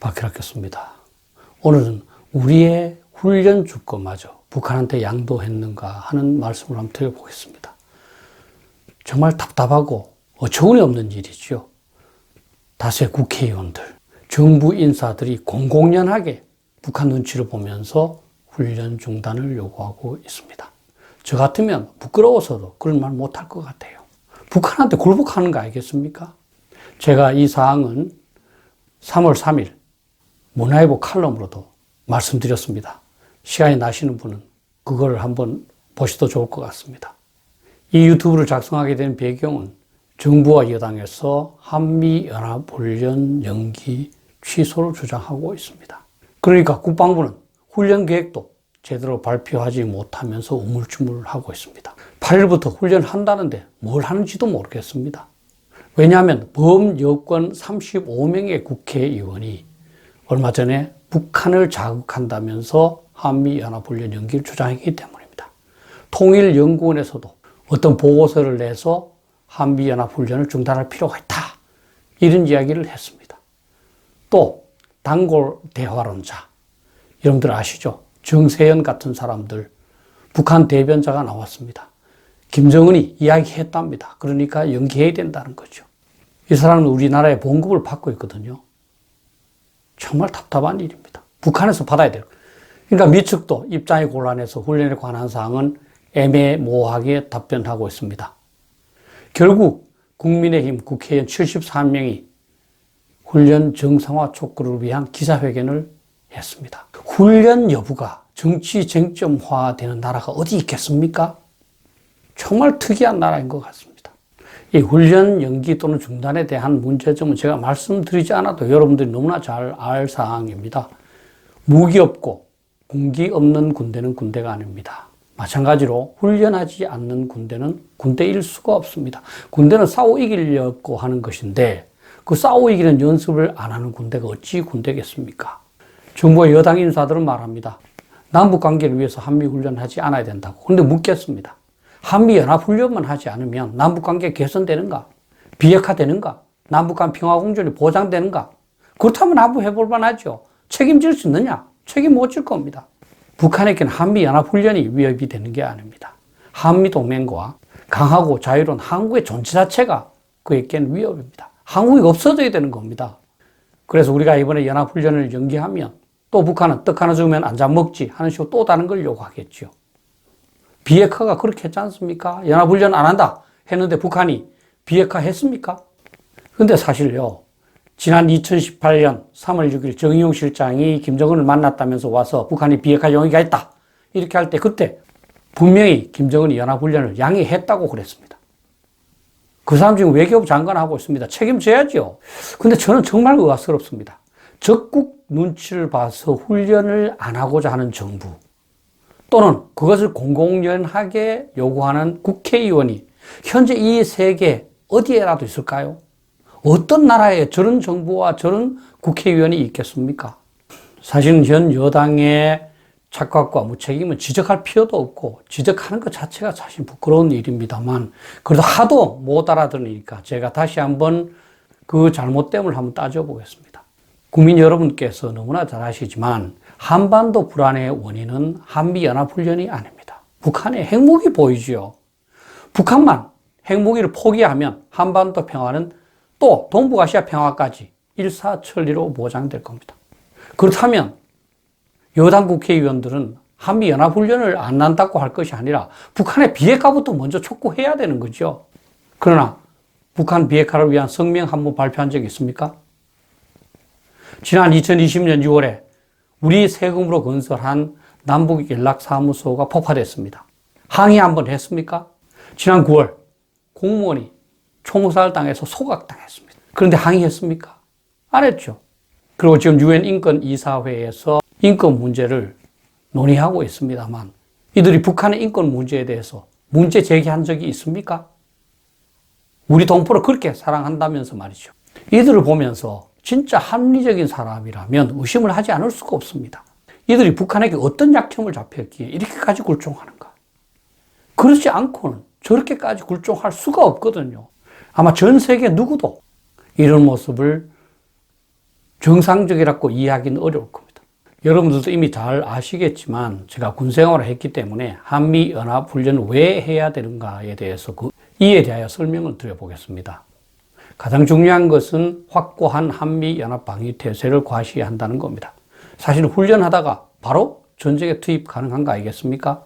박희락교수입니다. 오늘은 우리의 훈련 주권마저 북한한테 양도했는가 하는 말씀을 한번 드려보겠습니다. 정말 답답하고 어처구니 없는 일이죠. 다수의 국회의원들, 정부 인사들이 공공연하게 북한 눈치를 보면서 훈련 중단을 요구하고 있습니다. 저 같으면 부끄러워서도 그런 말 못할 것 같아요. 북한한테 굴복하는 거 아니겠습니까? 제가 이 사항은 3월 3일 문화일보 칼럼으로도 말씀드렸습니다. 시간이 나시는 분은 그걸 한번 보셔도 좋을 것 같습니다. 이 유튜브를 작성하게 된 배경은 정부와 여당에서 한미연합훈련 연기 취소를 주장하고 있습니다. 그러니까 국방부는 훈련 계획도 제대로 발표하지 못하면서 우물쭈물하고 있습니다. 8일부터 훈련한다는데 뭘 하는지도 모르겠습니다. 왜냐하면 범여권 35명의 국회의원이 얼마 전에 북한을 자극한다면서 한미연합훈련 연기를 주장했기 때문입니다. 통일연구원에서도 어떤 보고서를 내서 한미연합훈련을 중단할 필요가 있다, 이런 이야기를 했습니다. 또 단골 대화론자, 여러분들 아시죠? 정세현 같은 사람들, 북한 대변자가 나왔습니다. 김정은이 이야기했답니다. 그러니까 연기해야 된다는 거죠. 이 사람은 우리나라에 봉급을 받고 있거든요. 정말 답답한 일입니다. 북한에서 받아야 돼요. 그러니까 미측도 입장이 곤란해서 훈련에 관한 사항은 애매모호하게 답변하고 있습니다. 결국 국민의힘 국회의원 73명이 훈련 정상화 촉구를 위한 기자회견을 했습니다. 훈련 여부가 정치 쟁점화되는 나라가 어디 있겠습니까? 정말 특이한 나라인 것 같습니다. 이 훈련 연기 또는 중단에 대한 문제점은 제가 말씀드리지 않아도 여러분들이 너무나 잘 알 사항입니다. 무기 없고 군기 없는 군대는 군대가 아닙니다. 마찬가지로 훈련하지 않는 군대는 군대일 수가 없습니다. 군대는 싸워 이기려고 하는 것인데 그 싸워 이기는 연습을 안 하는 군대가 어찌 군대겠습니까? 정부의 여당 인사들은 말합니다. 남북관계를 위해서 한미훈련을 하지 않아야 된다고. 그런데 묻겠습니다. 한미연합훈련만 하지 않으면 남북관계 개선되는가? 비핵화되는가? 남북간 평화공존이 보장되는가? 그렇다면 한번 해볼 만하죠. 책임질 수 있느냐? 책임 못 질 겁니다. 북한에게는 한미연합훈련이 위협이 되는 게 아닙니다. 한미동맹과 강하고 자유로운 한국의 존재 자체가 그에게는 위협입니다. 한국이 없어져야 되는 겁니다. 그래서 우리가 이번에 연합훈련을 연기하면 또 북한은 떡 하나 주면 안 잡먹지 하는 식으로 또 다른 걸 요구하겠죠. 비핵화가 그렇게 했지 않습니까? 연합훈련 안 한다 했는데 북한이 비핵화 했습니까? 근데 사실요, 지난 2018년 3월 6일 정의용 실장이 김정은을 만났다면서 와서 북한이 비핵화 용의가 있다, 이렇게 할 때 그때 분명히 김정은이 연합훈련을 양해했다고 그랬습니다. 그 사람 지금 외교부 장관 하고 있습니다. 책임져야죠. 근데 저는 정말 의아스럽습니다. 적국 눈치를 봐서 훈련을 안 하고자 하는 정부, 또는 그것을 공공연하게 요구하는 국회의원이 현재 이 세계 어디에라도 있을까요? 어떤 나라에 저런 정부와 저런 국회의원이 있겠습니까? 사실은 현 여당의 착각과 무책임은 지적할 필요도 없고 지적하는 것 자체가 사실 부끄러운 일입니다만, 그래도 하도 못 알아들으니까 제가 다시 한번 그 잘못됨을 한번 따져보겠습니다. 국민 여러분께서 너무나 잘 아시지만 한반도 불안의 원인은 한미연합훈련이 아닙니다. 북한의 핵무기 보이지요. 북한만 핵무기를 포기하면 한반도 평화는 또 동북아시아 평화까지 일사천리로 보장될 겁니다. 그렇다면 여당 국회의원들은 한미연합훈련을 안 한다고 할 것이 아니라 북한의 비핵화부터 먼저 촉구해야 되는 거죠. 그러나 북한 비핵화를 위한 성명 한번 발표한 적이 있습니까? 지난 2020년 6월에 우리 세금으로 건설한 남북연락사무소가 폭파됐습니다. 항의 한번 했습니까? 지난 9월 공무원이 총살당해서 소각당했습니다. 그런데 항의했습니까? 안 했죠. 그리고 지금 UN 인권이사회에서 인권 문제를 논의하고 있습니다만 이들이 북한의 인권 문제에 대해서 문제 제기한 적이 있습니까? 우리 동포를 그렇게 사랑한다면서 말이죠. 이들을 보면서 진짜 합리적인 사람이라면 의심을 하지 않을 수가 없습니다. 이들이 북한에게 어떤 약점을 잡혔기에 이렇게까지 굴종하는가? 그렇지 않고는 저렇게까지 굴종할 수가 없거든요. 아마 전 세계 누구도 이런 모습을 정상적이라고 이해하기는 어려울 겁니다. 여러분들도 이미 잘 아시겠지만 제가 군생활을 했기 때문에 한미연합훈련을 왜 해야 되는가에 대해서 이에 대하여 설명을 드려보겠습니다. 가장 중요한 것은 확고한 한미연합 방위태세를 과시한다는 겁니다. 사실 훈련하다가 바로 전쟁에 투입 가능한 거 아니겠습니까?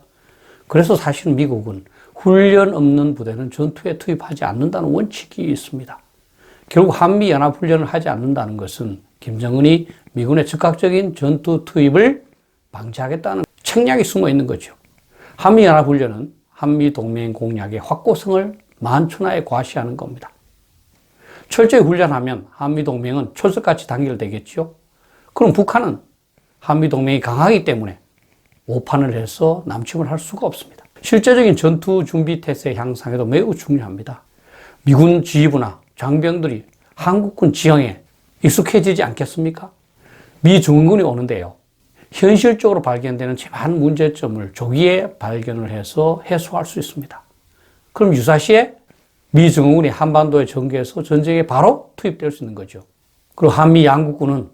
그래서 사실 미국은 훈련 없는 부대는 전투에 투입하지 않는다는 원칙이 있습니다. 결국 한미연합훈련을 하지 않는다는 것은 김정은이 미군의 즉각적인 전투 투입을 방지하겠다는 책략이 숨어 있는 거죠. 한미연합훈련은 한미동맹 공약의 확고성을 만천하에 과시하는 겁니다. 철저히 훈련하면 한미동맹은 철석같이 단결되겠죠. 그럼 북한은 한미동맹이 강하기 때문에 오판을 해서 남침을 할 수가 없습니다. 실제적인 전투 준비 태세 향상에도 매우 중요합니다. 미군 지휘부나 장병들이 한국군 지형에 익숙해지지 않겠습니까? 미 증원군이 오는데요. 현실적으로 발견되는 제한 문제점을 조기에 발견을 해서 해소할 수 있습니다. 그럼 유사시에 미 증원군이 한반도에 전개해서 전쟁에 바로 투입될 수 있는 거죠. 그리고 한미 양국군은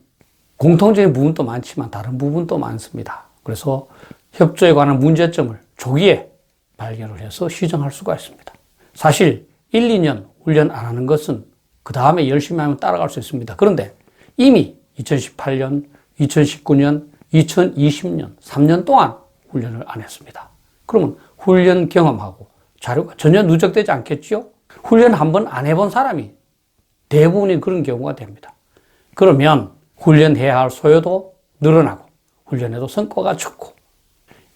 공통적인 부분도 많지만 다른 부분도 많습니다. 그래서 협조에 관한 문제점을 조기에 발견을 해서 시정할 수가 있습니다. 사실 1, 2년 훈련 안 하는 것은 그 다음에 열심히 하면 따라갈 수 있습니다. 그런데 이미 2018년, 2019년, 2020년, 3년 동안 훈련을 안 했습니다. 그러면 훈련 경험하고 자료가 전혀 누적되지 않겠죠? 훈련 한 번 안 해본 사람이 대부분이 그런 경우가 됩니다. 그러면 훈련해야 할 소요도 늘어나고 훈련에도 성과가 적고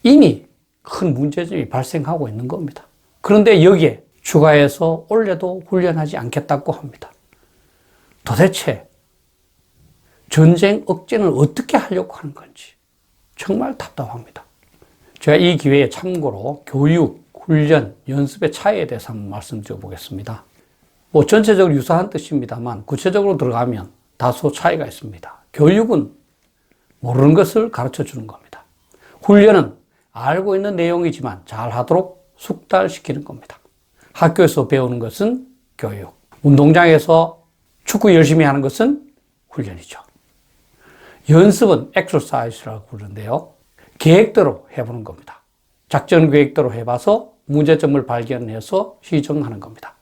이미 큰 문제점이 발생하고 있는 겁니다. 그런데 여기에 추가해서 올해도 훈련하지 않겠다고 합니다. 도대체 전쟁 억제는 어떻게 하려고 하는 건지 정말 답답합니다. 제가 이 기회에 참고로 교육, 훈련, 연습의 차이에 대해서 한번 말씀드려 보겠습니다. 전체적으로 유사한 뜻입니다만 구체적으로 들어가면 다소 차이가 있습니다. 교육은 모르는 것을 가르쳐 주는 겁니다. 훈련은 알고 있는 내용이지만 잘 하도록 숙달시키는 겁니다. 학교에서 배우는 것은 교육, 운동장에서 축구 열심히 하는 것은 훈련이죠. 연습은 exercise라고 부르는데요. 계획대로 해보는 겁니다. 작전 계획대로 해봐서 문제점을 발견해서 시정하는 겁니다.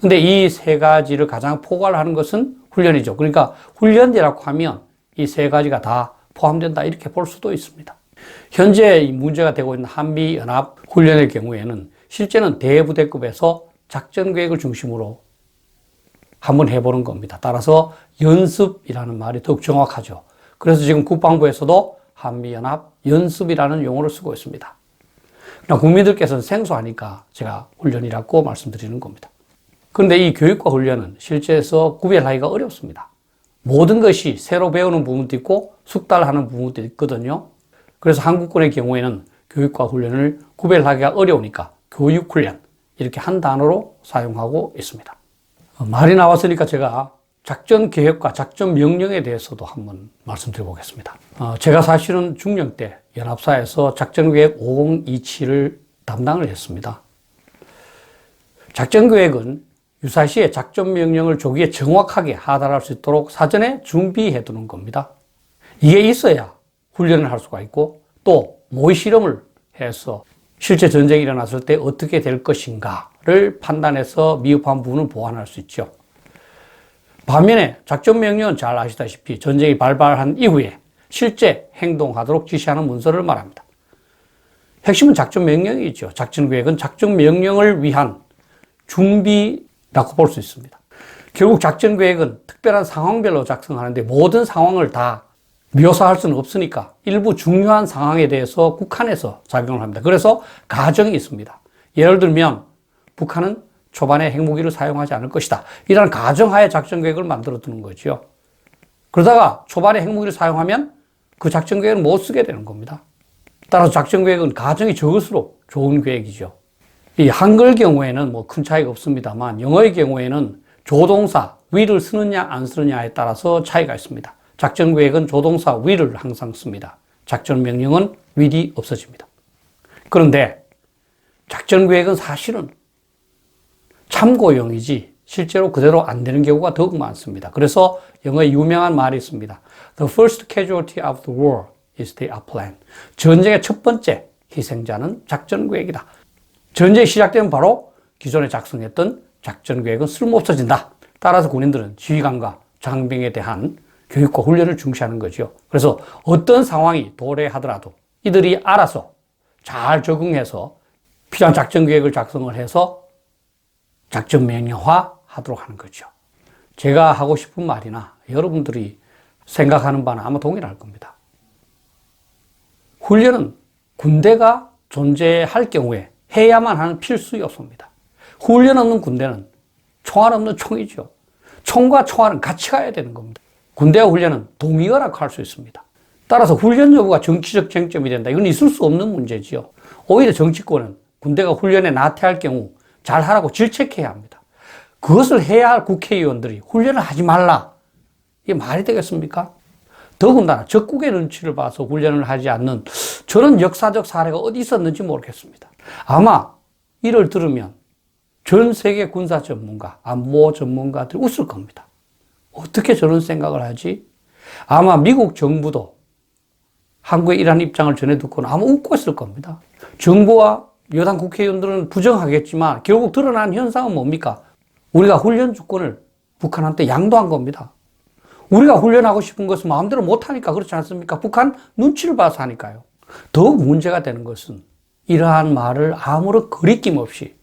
근데 이 세 가지를 가장 포괄하는 것은 훈련이죠. 그러니까 훈련이라고 하면 이 세 가지가 다 포함된다 이렇게 볼 수도 있습니다. 현재 문제가 되고 있는 한미연합 훈련의 경우에는 실제는 대부대급에서 작전 계획을 중심으로 한번 해보는 겁니다. 따라서 연습이라는 말이 더욱 정확하죠. 그래서 지금 국방부에서도 한미연합 연습이라는 용어를 쓰고 있습니다. 그러나 국민들께서는 생소하니까 제가 훈련이라고 말씀드리는 겁니다. 그런데 이 교육과 훈련은 실제에서 구별하기가 어렵습니다. 모든 것이 새로 배우는 부분도 있고 숙달하는 부분도 있거든요. 그래서 한국군의 경우에는 교육과 훈련을 구별하기가 어려우니까 교육훈련 이렇게 한 단어로 사용하고 있습니다. 말이 나왔으니까 제가 작전 계획과 작전 명령에 대해서도 한번 말씀드려 보겠습니다. 제가 사실은 중령 때 연합사에서 작전 계획 5027을 담당을 했습니다. 작전 계획은 유사시에 작전 명령을 조기에 정확하게 하달할 수 있도록 사전에 준비해 두는 겁니다. 이게 있어야 훈련을 할 수가 있고 또 모의 실험을 해서 실제 전쟁이 일어났을 때 어떻게 될 것인가를 판단해서 미흡한 부분은 보완할 수 있죠. 반면에 작전 명령은 잘 아시다시피 전쟁이 발발한 이후에 실제 행동하도록 지시하는 문서를 말합니다. 핵심은 작전 명령이죠. 작전 계획은 작전 명령을 위한 준비라고 볼 수 있습니다. 결국 작전 계획은 특별한 상황별로 작성하는데 모든 상황을 다 묘사할 수는 없으니까 일부 중요한 상황에 대해서 국한해서 작용을 합니다. 그래서 가정이 있습니다. 예를 들면 북한은 초반에 핵무기를 사용하지 않을 것이다. 이런 가정하에 작전 계획을 만들어 두는 거죠. 그러다가 초반에 핵무기를 사용하면 그 작전 계획을 못 쓰게 되는 겁니다. 따라서 작전 계획은 가정이 적을수록 좋은 계획이죠. 이 한글 경우에는 큰 차이가 없습니다만 영어의 경우에는 조동사 will을 쓰느냐 안 쓰느냐에 따라서 차이가 있습니다. 작전 계획은 조동사 will을 항상 씁니다. 작전 명령은 will이 없어집니다. 그런데 작전 계획은 사실은 참고용이지 실제로 그대로 안 되는 경우가 더욱 많습니다. 그래서 영어에 유명한 말이 있습니다. The first casualty of the war is the plan. 전쟁의 첫 번째 희생자는 작전 계획이다. 전쟁이 시작되면 바로 기존에 작성했던 작전 계획은 쓸모없어진다. 따라서 군인들은 지휘관과 장병에 대한 교육과 훈련을 중시하는 거죠. 그래서 어떤 상황이 도래하더라도 이들이 알아서 잘 적응해서 필요한 작전 계획을 작성을 해서 작전 명령화 하도록 하는 거죠. 제가 하고 싶은 말이나 여러분들이 생각하는 바는 아마 동일할 겁니다. 훈련은 군대가 존재할 경우에 해야만 하는 필수 요소입니다. 훈련 없는 군대는 총알 없는 총이죠. 총과 총알은 같이 가야 되는 겁니다. 군대와 훈련은 동의어락할 수 있습니다. 따라서 훈련 여부가 정치적 쟁점이 된다. 이건 있을 수 없는 문제지요. 오히려 정치권은 군대가 훈련에 나태할 경우 잘하라고 질책해야 합니다. 그것을 해야 할 국회의원들이 훈련을 하지 말라. 이게 말이 되겠습니까? 더군다나 적국의 눈치를 봐서 훈련을 하지 않는 저런 역사적 사례가 어디 있었는지 모르겠습니다. 아마 이를 들으면 전 세계 군사 전문가, 안보 전문가들이 웃을 겁니다. 어떻게 저런 생각을 하지? 아마 미국 정부도 한국의 이러한 입장을 전해 듣고는 아마 웃고 있을 겁니다. 정부와 여당 국회의원들은 부정하겠지만 결국 드러난 현상은 뭡니까? 우리가 훈련 주권을 북한한테 양도한 겁니다. 우리가 훈련하고 싶은 것을 마음대로 못하니까 그렇지 않습니까? 북한 눈치를 봐서 하니까요. 더욱 문제가 되는 것은 이러한 말을 아무런 거리낌 없이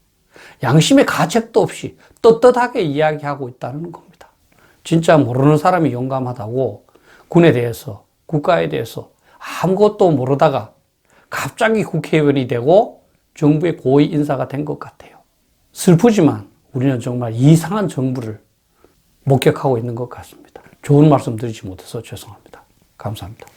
양심의 가책도 없이 떳떳하게 이야기하고 있다는 겁니다. 진짜 모르는 사람이 용감하다고 군에 대해서, 국가에 대해서 아무것도 모르다가 갑자기 국회의원이 되고 정부의 고위 인사가 된 것 같아요. 슬프지만 우리는 정말 이상한 정부를 목격하고 있는 것 같습니다. 좋은 말씀 드리지 못해서 죄송합니다. 감사합니다.